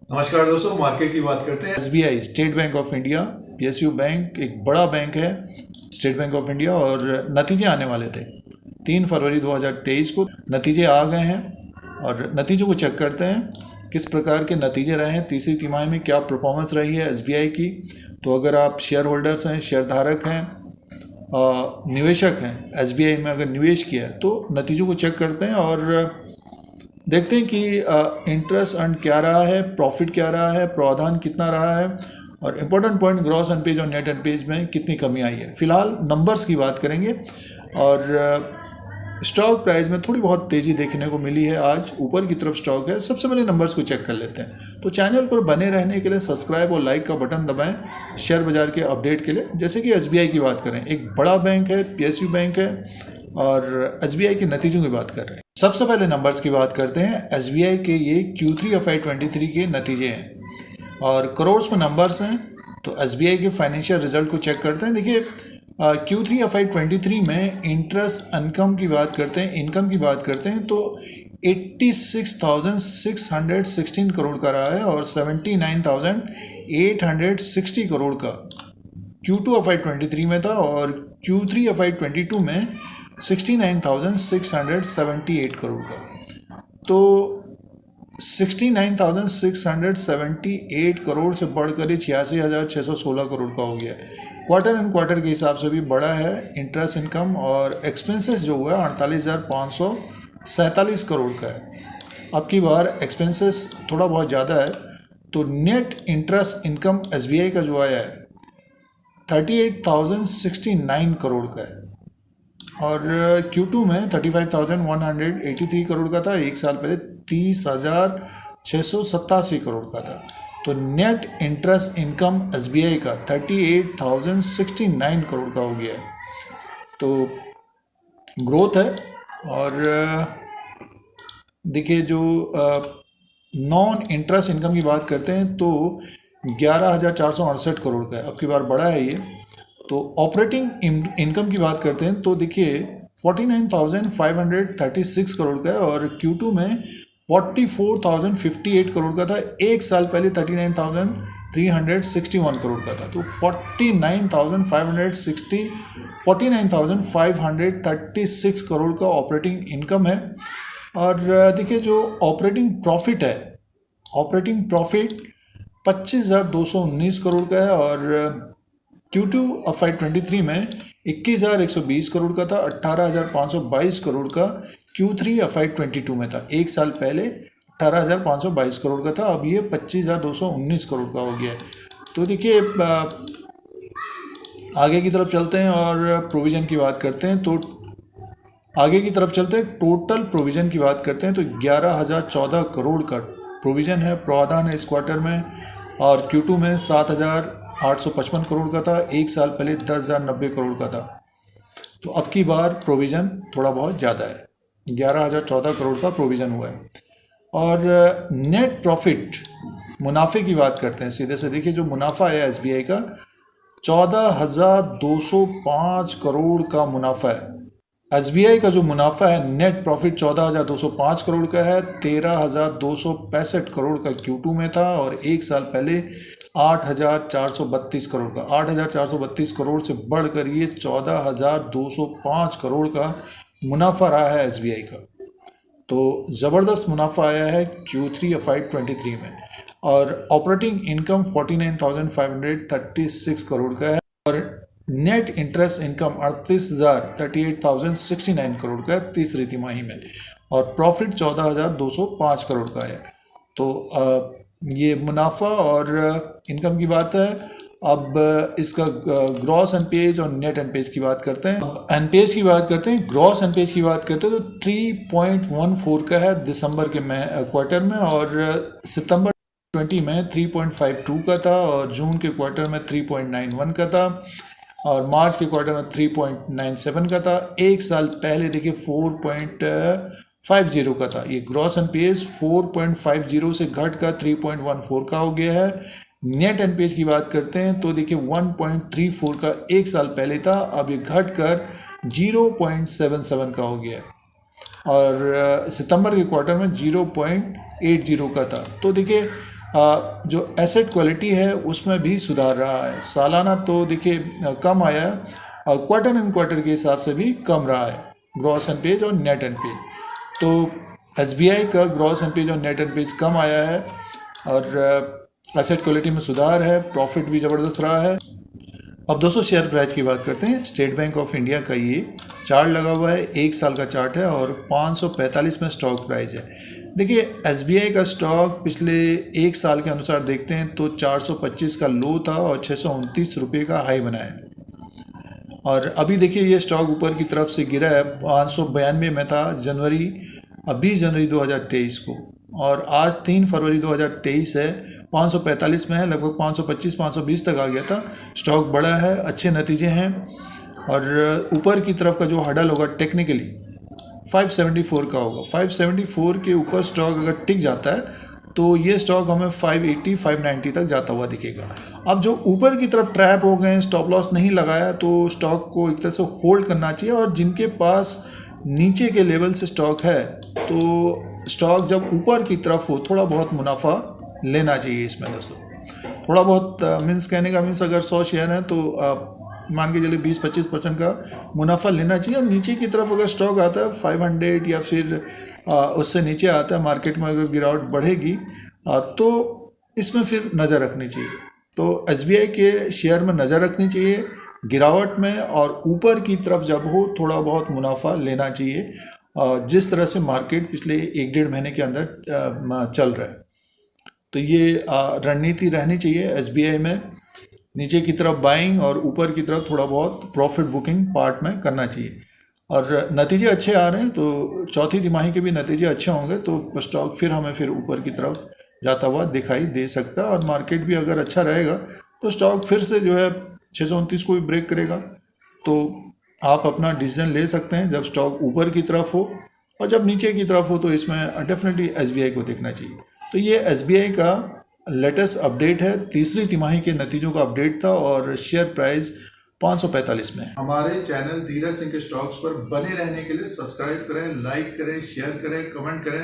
नमस्कार दोस्तों, मार्केट की बात करते हैं। SBI state bank of India, PSU bank एक बड़ा बैंक है स्टेट बैंक ऑफ इंडिया, और नतीजे आने वाले थे 3 फरवरी 2023 को। नतीजे आ गए हैं और नतीजों को चेक करते हैं किस प्रकार के नतीजे रहे हैं, तीसरी तिमाही में क्या परफॉर्मेंस रही है एसबीआई की। तो अगर आप शेयर होल्डर्स हैं, शेयरधारक हैं, निवेशक हैं, एसबीआई में अगर निवेश किया है तो नतीजों को चेक करते हैं और देखते हैं कि इंटरेस्ट अर्न क्या रहा है, प्रॉफिट क्या रहा है, प्रावधान कितना रहा है, और इम्पोर्टेंट पॉइंट ग्रॉस एनपीएज और नेट एनपीएज में कितनी कमी आई है। फिलहाल नंबर्स की बात करेंगे और स्टॉक प्राइस में थोड़ी बहुत तेज़ी देखने को मिली है। आज ऊपर की तरफ स्टॉक है। सबसे पहले नंबर्स को चेक कर लेते हैं। तो चैनल पर बने रहने के लिए सब्सक्राइब और लाइक का बटन दबाएं शेयर बाजार के अपडेट के लिए। जैसे कि एसबीआई की बात करें, एक बड़ा बैंक है, पीएसयू बैंक है, और एसबीआई के नतीजों की बात कर रहे हैं। सबसे पहले नंबर्स की बात करते हैं। एसबीआई के ये Q3 FY23 के नतीजे हैं और करोड़्स में नंबर्स हैं। तो एसबीआई के फाइनेंशियल रिजल्ट को चेक करते हैं। देखिए, Q3 FY23 में इंटरेस्ट इनकम की बात करते हैं, तो 86,616 करोड़ का रहा है और 79,860 करोड़ का Q2 FY23 में था, और Q3 FY22 में 69,678 करोड़ का। तो 69,678 करोड़ से बढ़कर 86,616 करोड़ का हो गया। क्वार्टर एंड क्वार्टर के हिसाब से भी बड़ा है। इंटरेस्ट इनकम और एक्सपेंसेस जो हुआ 48,547 करोड़ का है। अब की बार एक्सपेंसेस थोड़ा बहुत ज़्यादा है, तो नेट इंटरेस्ट इनकम एसबीआई का जो आया है 38,069 करोड़ का है, और Q2 में 35,183 करोड़ का था। एक साल पहले 30,687 करोड़ का था। तो नेट इंटरेस्ट इनकम एसबीआई का 38,069 करोड़ का हो गया है। तो ग्रोथ है। और देखिए, जो नॉन इंटरेस्ट इनकम की बात करते हैं तो 11,468 करोड़ का है। अब की बार बड़ा है ये। तो ऑपरेटिंग इनकम की बात करते हैं तो देखिए 49,536 करोड़ का है, और Q2 में 44,058 करोड़ का था। एक साल पहले 39,361 करोड़ का था। तो 49,536 करोड़ का ऑपरेटिंग इनकम है। और देखिए, जो ऑपरेटिंग प्रॉफिट है, ऑपरेटिंग प्रॉफिट 25,219 करोड़ का है, और Q2 FY23 में 21,120 करोड़ का था। 18,522 करोड़ का Q3 FY22 में था। एक साल पहले 18,522 करोड़ का था। अब ये 25,219 करोड़ का हो गया है। तो देखिए, आगे की तरफ चलते हैं और प्रोविज़न की बात करते हैं। तो आगे की तरफ चलते हैं, टोटल प्रोविज़न की बात करते हैं तो 11,014 करोड़ का प्रोविज़न है, प्रावधान है इस क्वार्टर में। और Q2 में 7,855 करोड़ का था। एक साल पहले 10,090 करोड़ का था। तो अब की बार प्रोविज़न थोड़ा बहुत ज़्यादा है, 11,014 करोड़ का प्रोविज़न हुआ है। और नेट प्रॉफिट, मुनाफे की बात करते हैं सीधे से। देखिए, जो मुनाफा है एसबीआई का 14,205 करोड़ का मुनाफा है। एसबीआई का जो मुनाफा है नेट प्रॉफिट 14,205 करोड़ का है। 13,265 करोड़ का Q2 में था, और एक साल पहले 8,432 करोड़ का। 8,432 करोड़ से बढ़कर ये 14,205 करोड़ का मुनाफा रहा है एसबीआई का। तो ज़बरदस्त मुनाफा आया है Q3 FY23 में। और ऑपरेटिंग इनकम 49,536 करोड़ का है, और नेट इंटरेस्ट इनकम 38,069 करोड़ का है तीसरी तिमाही में, और प्रॉफिट 14,205 करोड़ का है। तो ये मुनाफा और इनकम की बात है। अब इसका ग्रॉस एनपीएज और नेट एनपीएज की बात करते हैं। एनपीएज की बात करते हैं, ग्रॉस एनपीएज की बात करते हैं तो 3.14 का है दिसंबर के क्वार्टर में, और सितंबर 20 में 3.52 का था, और जून के क्वार्टर में 3.91 का था, और मार्च के क्वार्टर में 3.97 का था। एक साल पहले देखिए 4.50 का था। ये ग्रॉस एनपीएस 4.50 से घट कर 3.14 का हो गया है। नेट एनपीएस की बात करते हैं तो देखिए 1.34 का एक साल पहले था, अब ये घट कर 0.77 का हो गया है, और सितंबर के क्वार्टर में 0.80 का था। तो देखिए जो एसेट क्वालिटी है उसमें भी सुधार रहा है। सालाना तो देखिए कम आया है और क्वार्टर एंड क्वार्टर के हिसाब से भी कम रहा है, ग्रॉस एनपीएज और नेट एनपीएज। तो एसबीआई का ग्रॉस एनपीएज और नेट एनपीएज कम आया है और एसेट क्वालिटी में सुधार है, प्रॉफिट भी ज़बरदस्त रहा है। अब दोस्तों शेयर प्राइस की बात करते हैं। स्टेट बैंक ऑफ इंडिया का ये चार्ट लगा हुआ है, 1 साल का चार्ट है और 545 में स्टॉक प्राइस है। देखिए एसबीआई का स्टॉक पिछले 1 साल के अनुसार देखते हैं तो 425 का लो था और 629 रुपये का हाई बना है। और अभी देखिए ये स्टॉक ऊपर की तरफ से गिरा है, 592 में था 20 जनवरी 2023 को, और आज 3 फरवरी 2023 है, 545 में है, लगभग 525-520 तक आ गया था। स्टॉक बड़ा है, अच्छे नतीजे हैं और ऊपर की तरफ का जो हडल होगा टेक्निकली 574 का होगा। 574 के ऊपर स्टॉक अगर टिक जाता है तो ये स्टॉक हमें 580-590 तक जाता हुआ दिखेगा। अब जो ऊपर की तरफ ट्रैप हो गए, स्टॉप लॉस नहीं लगाया, तो स्टॉक को एक तरह से होल्ड करना चाहिए। और जिनके पास नीचे के लेवल से स्टॉक है तो स्टॉक जब ऊपर की तरफ हो थोड़ा बहुत मुनाफा लेना चाहिए इसमें दोस्तों। थोड़ा बहुत मीन्स कहने का मीन्स अगर 100 शेयर हैं तो मान के चलिए 20-25% का मुनाफा लेना चाहिए। और नीचे की तरफ अगर स्टॉक आता है 500 या फिर उससे नीचे आता है, मार्केट में अगर गिरावट बढ़ेगी तो इसमें फिर नज़र रखनी चाहिए। तो एसबीआई के शेयर में नज़र रखनी चाहिए गिरावट में, और ऊपर की तरफ जब हो थोड़ा बहुत मुनाफा लेना चाहिए, जिस तरह से मार्केट पिछले 1-1.5 महीने के अंदर चल रहा है। तो ये रणनीति रहनी चाहिए एसबीआई में, नीचे की तरफ बाइंग और ऊपर की तरफ थोड़ा बहुत प्रॉफिट बुकिंग पार्ट में करना चाहिए। और नतीजे अच्छे आ रहे हैं तो चौथी तिमाही के भी नतीजे अच्छे होंगे तो स्टॉक फिर हमें फिर ऊपर की तरफ जाता हुआ दिखाई दे सकता है। और मार्केट भी अगर अच्छा रहेगा तो स्टॉक फिर से जो है 629 को भी ब्रेक करेगा। तो आप अपना डिसीजन ले सकते हैं जब स्टॉक ऊपर की तरफ हो, और जब नीचे की तरफ हो तो इसमें डेफिनेटली एसबीआई को देखना चाहिए। तो ये एसबीआई का लेटेस्ट अपडेट है, तीसरी तिमाही के नतीजों का अपडेट था और शेयर प्राइस 545 में। हमारे चैनल धीरज सिंह के स्टॉक्स पर बने रहने के लिए सब्सक्राइब करें, लाइक करें, शेयर करें, कमेंट करें।